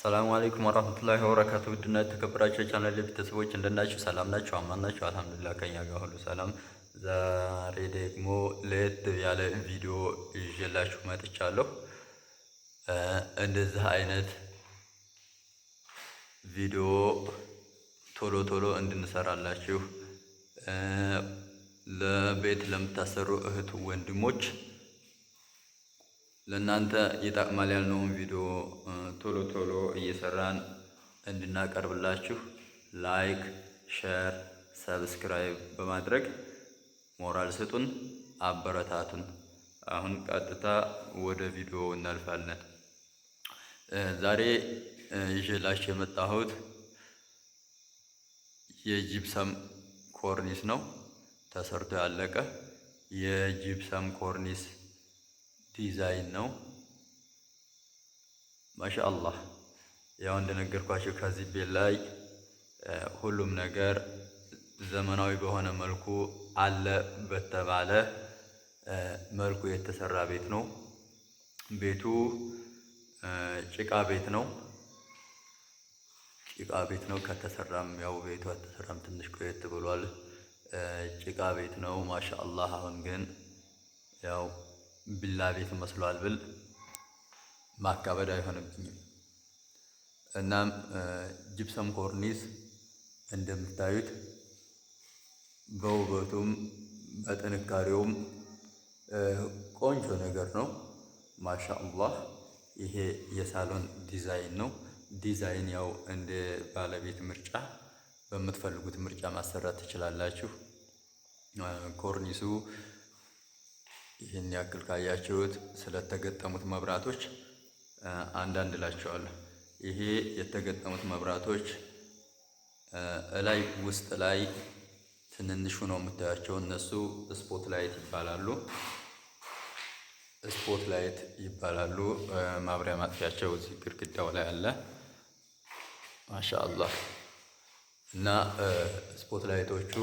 ሰላም አለይኩም ወራህመቱላሂ ወበረካቱ። ውድና የተከበራችሁ የቻናል ቤተሰቦች እንደናችሁ ሰላም ናችሁ? አማን ናችሁ? አልሐምዱሊላህ ከኛ ጋር ሁሉ ሰላም። ዛሬ ደግሞ ለየት ያለ ቪዲዮ ይዤላችሁ መጥቻለሁ። እንደዚህ አይነት ቪዲዮ ቶሎ ቶሎ እንድንሰራላችሁ ለቤት ለምታሰሩ እህት ወንድሞች ለእናንተ ይጠቅማል ያልነውን ቪዲዮ ቶሎ ቶሎ እየሰራን እንድናቀርብላችሁ ላይክ፣ ሼር፣ ሰብስክራይብ በማድረግ ሞራል ስጡን፣ አበረታቱን። አሁን ቀጥታ ወደ ቪዲዮ እናልፋለን። ዛሬ ይዤላችሁ የመጣሁት የጂፕሰም ኮርኒስ ነው። ተሰርቶ ያለቀ የጂፕሰም ኮርኒስ ዲዛይን ነው። ማሻአላህ ያው እንደነገርኳችሁ ከዚህ ቤት ላይ ሁሉም ነገር ዘመናዊ በሆነ መልኩ አለ በተባለ መልኩ የተሰራ ቤት ነው። ቤቱ ጭቃ ቤት ነው። ጭቃ ቤት ነው። ከተሰራም ያው ቤቱ ከተሰራም ትንሽ ቆየት ብሏል። ጭቃ ቤት ነው። ማሻአላህ አሁን ግን ያው ቢላ ቤት መስሏል ብል ማካበድ አይሆንብኝም። እናም ጂፕሰም ኮርኒስ እንደምታዩት በውበቱም በጥንካሬውም ቆንጆ ነገር ነው። ማሻአላህ ይሄ የሳሎን ዲዛይን ነው። ዲዛይን ያው እንደ ባለቤት ምርጫ በምትፈልጉት ምርጫ ማሰራት ትችላላችሁ። ኮርኒሱ ይህን ያክል ካያችሁት ስለተገጠሙት መብራቶች አንዳንድ እላቸዋለሁ። ይሄ የተገጠሙት መብራቶች እላይ ውስጥ ላይ ትንንሹ ነው የምታያቸው። እነሱ ስፖት ላይት ይባላሉ። ስፖት ላይት ይባላሉ። ማብሪያ ማጥፊያቸው እዚህ ግድግዳው ላይ አለ። ማሻአላህ እና ስፖት ላይቶቹ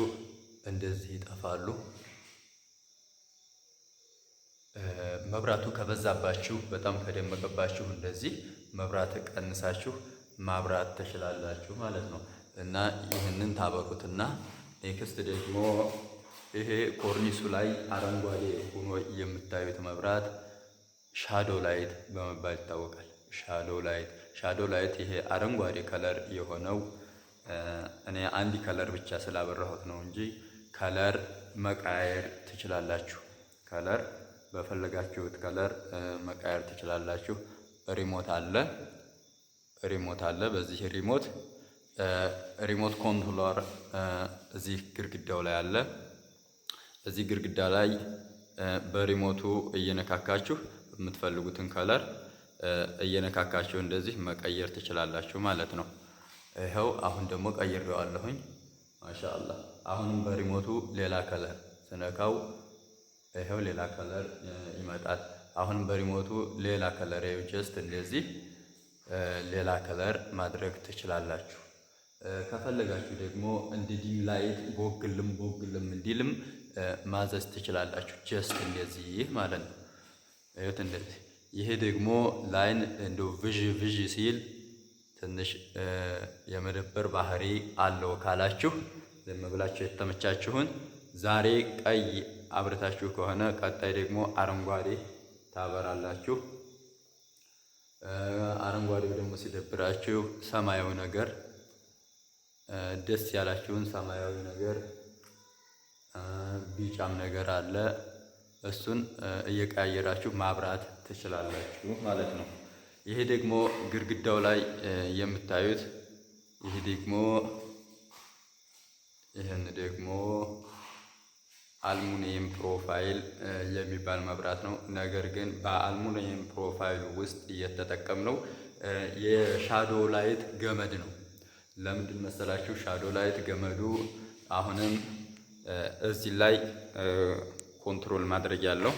እንደዚህ ይጠፋሉ። መብራቱ ከበዛባችሁ በጣም ከደመቀባችሁ እንደዚህ መብራት ቀንሳችሁ ማብራት ትችላላችሁ ማለት ነው። እና ይህንን ታበሩትና ኔክስት ደግሞ ይሄ ኮርኒሱ ላይ አረንጓዴ ሆኖ የምታዩት መብራት ሻዶ ላይት በመባል ይታወቃል። ሻዶ ላይት ይሄ አረንጓዴ ከለር የሆነው እኔ አንድ ከለር ብቻ ስላበራሁት ነው እንጂ ከለር መቃየር ትችላላችሁ። ከለር በፈለጋችሁት ከለር መቃየር ትችላላችሁ። ሪሞት አለ። በዚህ ሪሞት ኮንትሮለር እዚህ ግድግዳው ላይ አለ። እዚህ ግድግዳ ላይ በሪሞቱ እየነካካችሁ የምትፈልጉትን ከለር እየነካካችሁ እንደዚህ መቀየር ትችላላችሁ ማለት ነው። ይኸው አሁን ደግሞ ቀይሬዋለሁኝ። ማሻአላህ አሁንም በሪሞቱ ሌላ ከለር ስነካው ይኸው ሌላ ከለር ይመጣል። አሁንም በሪሞቱ ሌላ ከለር ጀስት እንደዚህ ሌላ ከለር ማድረግ ትችላላችሁ። ከፈለጋችሁ ደግሞ እንደ ዲም ላይት ቦግልም እንዲልም ማዘዝ ትችላላችሁ። ጀስት እንደዚህ ማለት ነው። እዩት እንደዚህ። ይሄ ደግሞ ላይን እንደው ቪዥ ሲል ትንሽ የመደበር ባህሪ አለው ካላችሁ ዝም ብላችሁ የተመቻችሁን ዛሬ ቀይ አብርታችሁ ከሆነ ቀጣይ ደግሞ አረንጓዴ ታበራላችሁ። አረንጓዴው ደግሞ ሲደብራችሁ ሰማያዊ ነገር ደስ ያላችሁን ሰማያዊ ነገር ቢጫም ነገር አለ። እሱን እየቀያየራችሁ ማብራት ትችላላችሁ ማለት ነው። ይሄ ደግሞ ግድግዳው ላይ የምታዩት ይህን ደግሞ አልሙኒየም ፕሮፋይል የሚባል መብራት ነው። ነገር ግን በአልሙኒየም ፕሮፋይል ውስጥ እየተጠቀምነው የሻዶ ላይት ገመድ ነው። ለምንድን መሰላችሁ? ሻዶ ላይት ገመዱ አሁንም እዚህ ላይ ኮንትሮል ማድረግ ያለው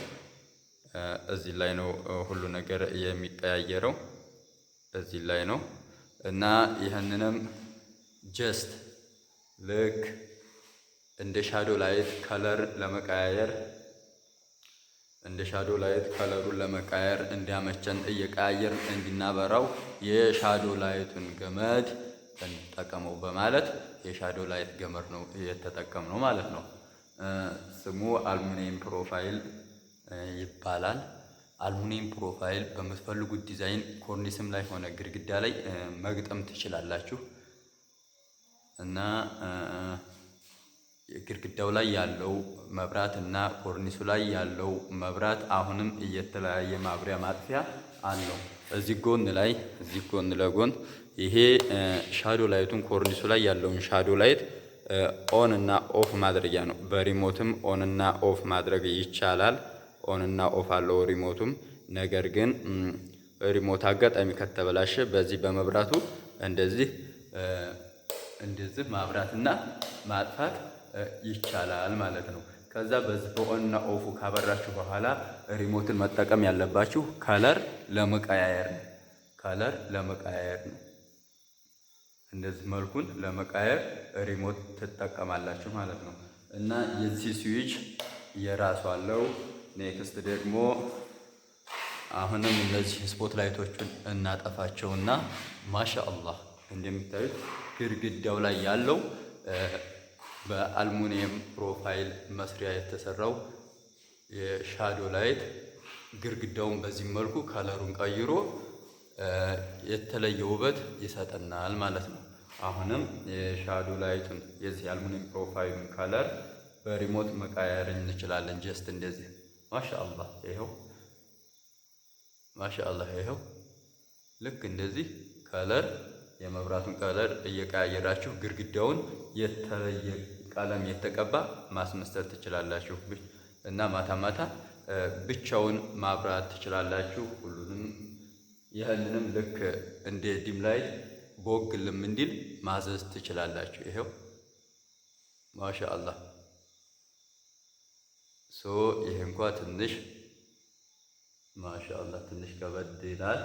እዚህ ላይ ነው። ሁሉ ነገር የሚቀያየረው እዚህ ላይ ነው እና ይህንንም ጀስት ልክ እንደ ሻዶ ላይት ከለር ለመቀያየር እንደ ሻዶ ላይት ከለሩን ለመቃየር እንዲያመቸን እየቀያየርን እንድናበራው የሻዶ ላይቱን ገመድ እንጠቀመው በማለት የሻዶ ላይት ገመድ ነው የተጠቀምነው ማለት ነው። ስሙ አልሙኒየም ፕሮፋይል ይባላል። አልሙኒየም ፕሮፋይል በምትፈልጉት ዲዛይን ኮርኒስም ላይ ሆነ ግድግዳ ላይ መግጠም ትችላላችሁ እና ግድግዳው ላይ ያለው መብራት እና ኮርኒሱ ላይ ያለው መብራት አሁንም እየተለያየ ማብሪያ ማጥፊያ አለው። እዚህ ጎን ለጎን ይሄ ሻዶ ላይቱን ኮርኒሱ ላይ ያለውን ሻዶ ላይት ኦን እና ኦፍ ማድረጊያ ነው። በሪሞትም ኦን እና ኦፍ ማድረግ ይቻላል። ኦን እና ኦፍ አለው ሪሞቱም። ነገር ግን ሪሞት አጋጣሚ ከተበላሸ በዚህ በመብራቱ እንደዚህ ማብራትና ማጥፋት ይቻላል ማለት ነው። ከዛ በዚህ በኦን እና ኦፉ ካበራችሁ በኋላ ሪሞትን መጠቀም ያለባችሁ ከለር ለመቀያየር ነው። እንደዚህ መልኩን ለመቃየር ሪሞት ትጠቀማላችሁ ማለት ነው። እና የዚህ ስዊች የራሱ አለው። ኔክስት ደግሞ አሁንም እነዚህ ስፖት ላይቶቹን እናጠፋቸውና ማሻአላህ እንደምታዩት ግድግዳው ላይ ያለው በአልሙኒየም ፕሮፋይል መስሪያ የተሰራው የሻዶ ላይት ግድግዳውን በዚህ መልኩ ከለሩን ቀይሮ የተለየ ውበት ይሰጠናል ማለት ነው። አሁንም የሻዶ ላይቱን የዚህ አልሙኒየም ፕሮፋይሉን ከለር በሪሞት መቃየር እንችላለን። ጀስት እንደዚህ ማሻአላህ ይኸው ልክ እንደዚህ ከለር የመብራቱን ከለር እየቀያየራችሁ ግድግዳውን የተለየ ቀለም የተቀባ ማስመሰል ትችላላችሁ እና ማታ ብቻውን ማብራት ትችላላችሁ። ሁሉንም ይህንንም ልክ እንደ ዲም ላይት ቦግልም እንዲል ማዘዝ ትችላላችሁ። ይሄው ማሻአላህ ይሄ እንኳ ትንሽ ማሻአላህ ትንሽ ከበድ ይላል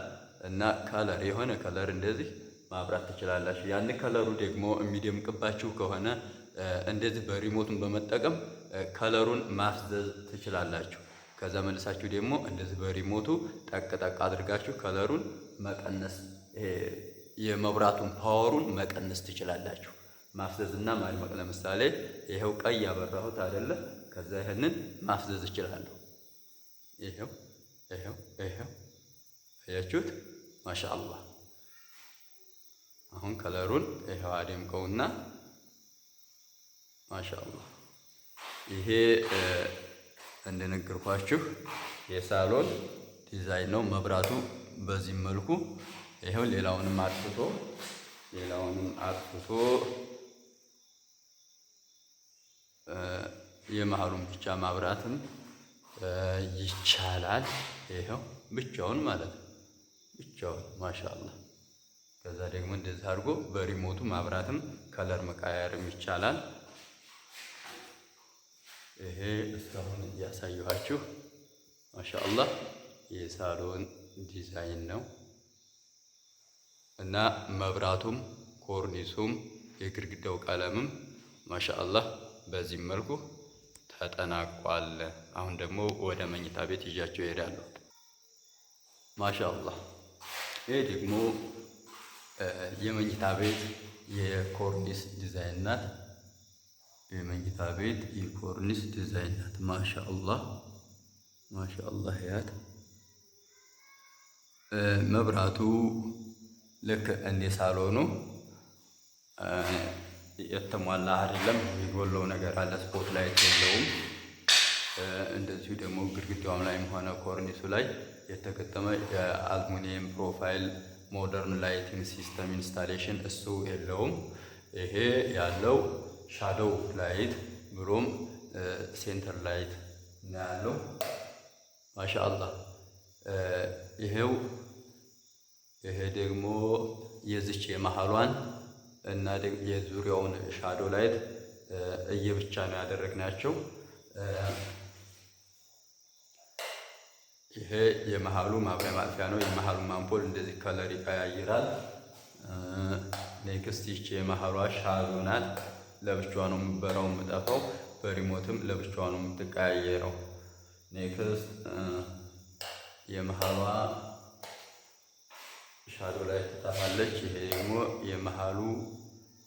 እና ከለር የሆነ ከለር እንደዚህ ማብራት ትችላላችሁ። ያን ከለሩ ደግሞ የሚደምቅባችሁ ከሆነ እንደዚህ በሪሞቱን በመጠቀም ከለሩን ማፍዘዝ ትችላላችሁ። ከዛ መልሳችሁ ደግሞ እንደዚህ በሪሞቱ ጠቅ አድርጋችሁ ከለሩን መቀነስ የመብራቱን ፓወሩን መቀነስ ትችላላችሁ። ማፍዘዝና ማድመቅ። ለምሳሌ ይሄው ቀይ ያበራሁት አይደለ? ከዛ ይሄንን ማፍዘዝ እችላለሁ። ይሄው አያችሁት? ማሻአላህ አሁን ከለሩን ይሄው አደምቀውና ማሻአላህ ይሄ እንደነገርኳችሁ የሳሎን ዲዛይን ነው። መብራቱ በዚህ መልኩ ይሄው ሌላውንም አጥፍቶ የመሃሉን ብቻ ማብራትም ይቻላል። ይሄው ብቻውን ማለት ነው። ብቻውን ማሻአላህ። ከዛ ደግሞ እንደዚህ አድርጎ በሪሞቱ ማብራትም ከለር መቃየርም ይቻላል። ይሄ እስካሁን እያሳየኋችሁ ማሻአላህ የሳሎን ዲዛይን ነው እና መብራቱም ኮርኒሱም የግድግዳው ቀለምም ማሻአላህ በዚህ መልኩ ተጠናቋል። አሁን ደግሞ ወደ መኝታ ቤት ይዣቸው እሄዳለሁ። ማሻአላህ ይሄ ደግሞ የመኝታ ቤት የኮርኒስ ዲዛይን ናት። የመኝታ ቤት የኮርኒስ ዲዛይን ናት። ማሻአላህ ያት መብራቱ ልክ እንደ ሳሎኑ የተሟላ አይደለም። የሚጎለው ነገር አለ። ስፖት ላይት የለውም። እንደዚሁ ደግሞ ግድግዳውም ላይም ሆነ ኮርኒሱ ላይ የተገጠመ የአልሙኒየም ፕሮፋይል ሞደርን ላይቲንግ ሲስተም ኢንስታሌሽን እሱ የለውም። ይሄ ያለው ሻዶው ላይት ብሎም ሴንተር ላይት እና ያለው ማሻአላህ ይሄ ደግሞ የዚች የመሃሏን እና የዙሪያውን ሻዶ ላይት እየብቻ ነው ያደረግናቸው። ይሄ የመሃሉ ማብሪያ ማጥፊያ ነው። የመሃሉ አምፖል እንደዚህ ከለር ይቀያይራል። ኔክስት ይቺ የመሃሏ ሻዶ ናት። ለብቻዋ ነው የምበራው የምጠፋው። በሪሞትም ለብቻዋ ነው የምትቀያየረው። ኔክስት የመሃሏ ሻዶ ላይ ትጠፋለች። ይሄ ደግሞ የመሃሉ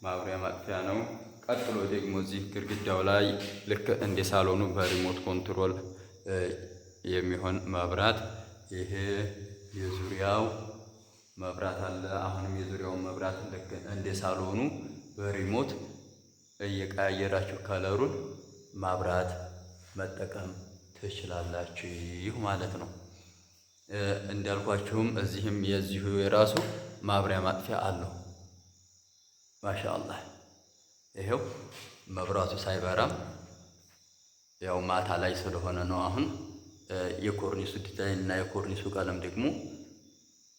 ማብሪያ ማጥፊያ ነው። ቀጥሎ ደግሞ እዚህ ግድግዳው ላይ ልክ እንደ ሳሎኑ በሪሞት ኮንትሮል የሚሆን መብራት፣ ይሄ የዙሪያው መብራት አለ። አሁንም የዙሪያውን መብራት ልክ እንደ ሳሎኑ በሪሞት እየቀያየራችሁ ከለሩን ማብራት መጠቀም ትችላላችሁ ማለት ነው። እንዳልኳችሁም እዚህም የዚሁ የራሱ ማብሪያ ማጥፊያ አለው። ማሻአላህ ይሄው መብራቱ ሳይበራም ያው ማታ ላይ ስለሆነ ነው። አሁን የኮርኒሱ ዲዛይን እና የኮርኒሱ ቀለም ደግሞ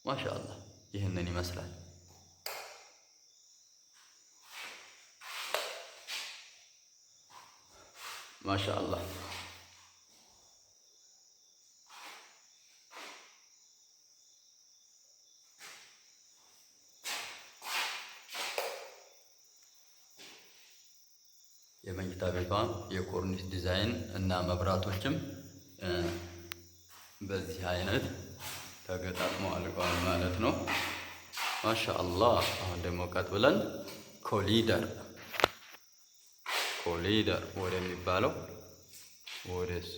ማሻአላህ ይህንን ይመስላል። ማሻአላህ የመኝታ ቤቷ የኮርኒስ ዲዛይን እና መብራቶችም በዚህ አይነት ተገጣጥመው አልቀዋል ማለት ነው። ማሻአላህ። አሁን ደግሞ ቀጥ ብለን ኮሊደር ወደሚባለው ወደሱ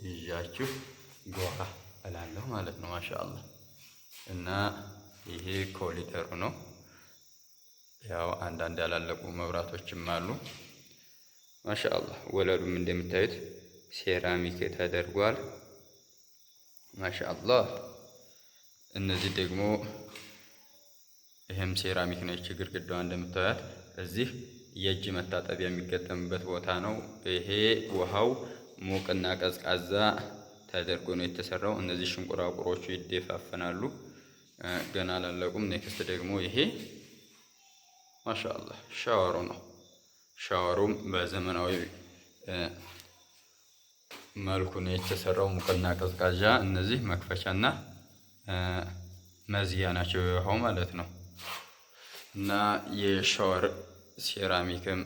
ይዣችሁ ጎራ እላለሁ ማለት ነው። ማሻአላህ። እና ይሄ ኮሊደሩ ነው። ያው አንዳንድ ያላለቁ መብራቶችም አሉ። ማሻአላህ ወለሉም እንደምታዩት ሴራሚክ ተደርጓል። ማሻአላህ። እነዚህ ደግሞ ይሄም ሴራሚክ ነች። ግድግዳዋ እንደምታዩት እዚህ የእጅ መታጠቢያ የሚገጠምበት ቦታ ነው። ይሄ ውሃው ሙቅና ቀዝቃዛ ተደርጎ ነው የተሰራው። እነዚህ ሽንቁራቁሮቹ ይደፋፈናሉ፣ ገና አላለቁም። ኔክስት ደግሞ ይሄ ማሻአላህ ሻወሩ ነው። ሻወሩም በዘመናዊ መልኩ ነው የተሰራው። ሙቅና ቀዝቃዛ እነዚህ መክፈቻና መዝጊያ ናቸው የውሃው ማለት ነው። እና የሻወር ሴራሚክም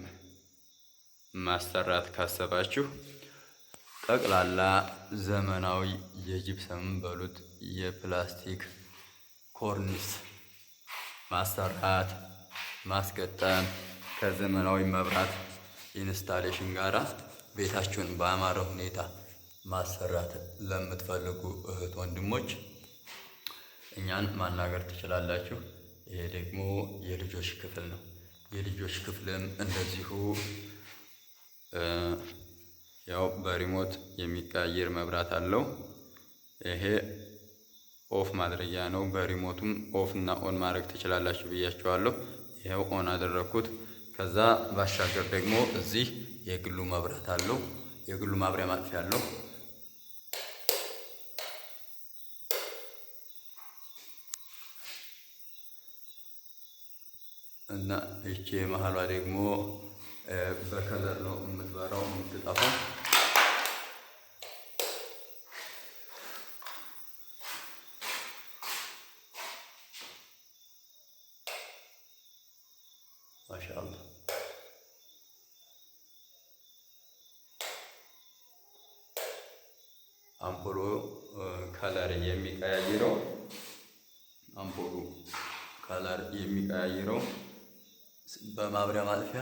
ማሰራት ካሰባችሁ ጠቅላላ ዘመናዊ የጂፕሰም በሉት የፕላስቲክ ኮርኒስ ማሰራት ማስገጠም ከዘመናዊ መብራት ኢንስታሌሽን ጋራ ቤታችሁን በአማረ ሁኔታ ማሰራት ለምትፈልጉ እህት ወንድሞች እኛን ማናገር ትችላላችሁ። ይሄ ደግሞ የልጆች ክፍል ነው። የልጆች ክፍልም እንደዚሁ ያው በሪሞት የሚቀያየር መብራት አለው። ይሄ ኦፍ ማድረጊያ ነው። በሪሞቱም ኦፍ እና ኦን ማድረግ ትችላላችሁ ብያችኋለሁ። ይሄው ኦን አደረኩት። ከዛ ባሻገር ደግሞ እዚህ የግሉ መብራት አለው። የግሉ ማብሪያ ማጥፊያ አለው። እና እቺ መሀሏ ደግሞ በከለር ነው የምትበራው የምትጠፋው። ማሻአላህ አምፖሉ ከለር የሚቀያይረው በማብሪያ ማጥፊያ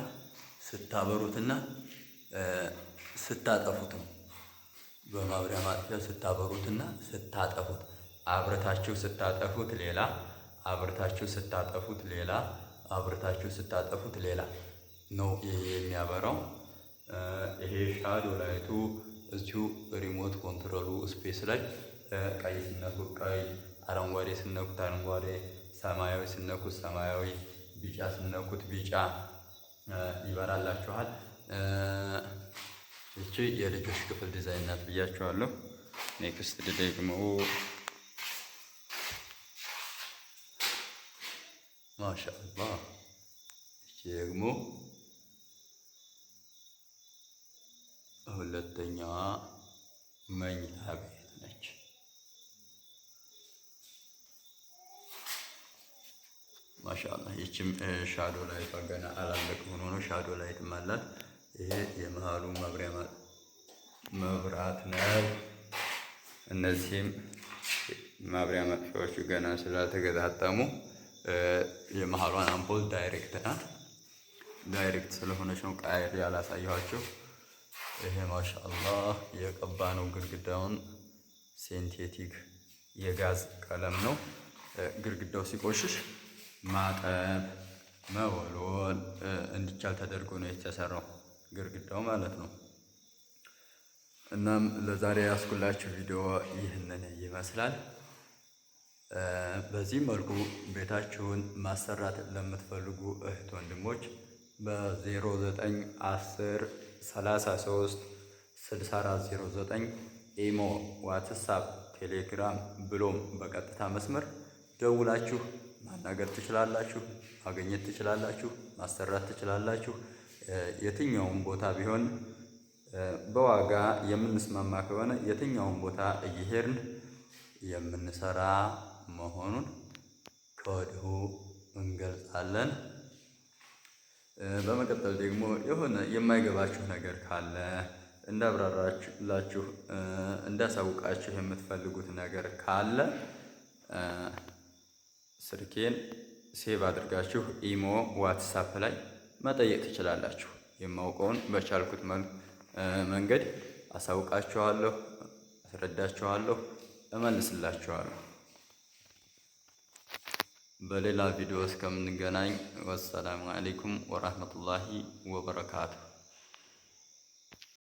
ስታበሩትና ስታጠፉት ነው። በማብሪያ ማጥፊያ ስታበሩትና ስታጠፉት፣ አብርታችሁ ስታጠፉት ሌላ፣ አብርታችሁ ስታጠፉት ሌላ፣ አብርታችሁ ስታጠፉት ሌላ ነው ይሄ የሚያበራው። ይሄ ሻዶ ላይቱ እዚሁ ሪሞት ኮንትሮሉ ስፔስ ላይ ቀይ ስነኩት ቀይ፣ አረንጓዴ ስነኩት አረንጓዴ፣ ሰማያዊ ስነኩት ሰማያዊ፣ ቢጫ ስነኩት ቢጫ ይበራላችኋል። እቺ የልጆች ክፍል ዲዛይን ናት ብያችኋለሁ። ኔክስት ደግሞ ማሻአላህ እቺ ደግሞ ሁለተኛዋ መኝታ ቤት ነች። ማሻአላህ ይችም ሻዶ ላይቷ ገና አላለቅ ሆኖ ነው። ሻዶ ላይትም አላት። ይሄ የመሃሉ መብራት ነው። እነዚህም ማብሪያ መጥፊያዎቹ ገና ስላልተገጣጠሙ የመሀሏን አምፖል ዳይሬክት ናት። ዳይሬክት ስለሆነች ነው ቃየር ያላሳየኋቸው። ይሄ ማሻአላህ የቀባ ነው ግድግዳውን ሴንቴቲክ የጋዝ ቀለም ነው። ግድግዳው ሲቆሽሽ ማጠብ መወልወል እንዲቻል ተደርጎ ነው የተሰራው ግድግዳው ማለት ነው። እናም ለዛሬ ያስኩላችሁ ቪዲዮ ይህንን ይመስላል። በዚህ መልኩ ቤታችሁን ማሰራት ለምትፈልጉ እህት ወንድሞች በ0910 33 6409 ኢሞ፣ ዋትሳፕ፣ ቴሌግራም ብሎም በቀጥታ መስመር ደውላችሁ ማናገር ትችላላችሁ፣ ማግኘት ትችላላችሁ፣ ማሰራት ትችላላችሁ። የትኛውም ቦታ ቢሆን በዋጋ የምንስማማ ከሆነ የትኛውም ቦታ እየሄድን የምንሰራ መሆኑን ከወዲሁ እንገልጻለን። በመቀጠል ደግሞ የሆነ የማይገባችሁ ነገር ካለ እንዳብራራላችሁ እንዳሳውቃችሁ የምትፈልጉት ነገር ካለ ስልኬን ሴቭ አድርጋችሁ ኢሞ፣ ዋትሳፕ ላይ መጠየቅ ትችላላችሁ። የማውቀውን በቻልኩት መንገድ አሳውቃችኋለሁ፣ አስረዳችኋለሁ፣ እመልስላችኋለሁ። በሌላ ቪዲዮ እስከምንገናኝ ወሰላሙ አለይኩም ወራህመቱላሂ ወበረካቱ።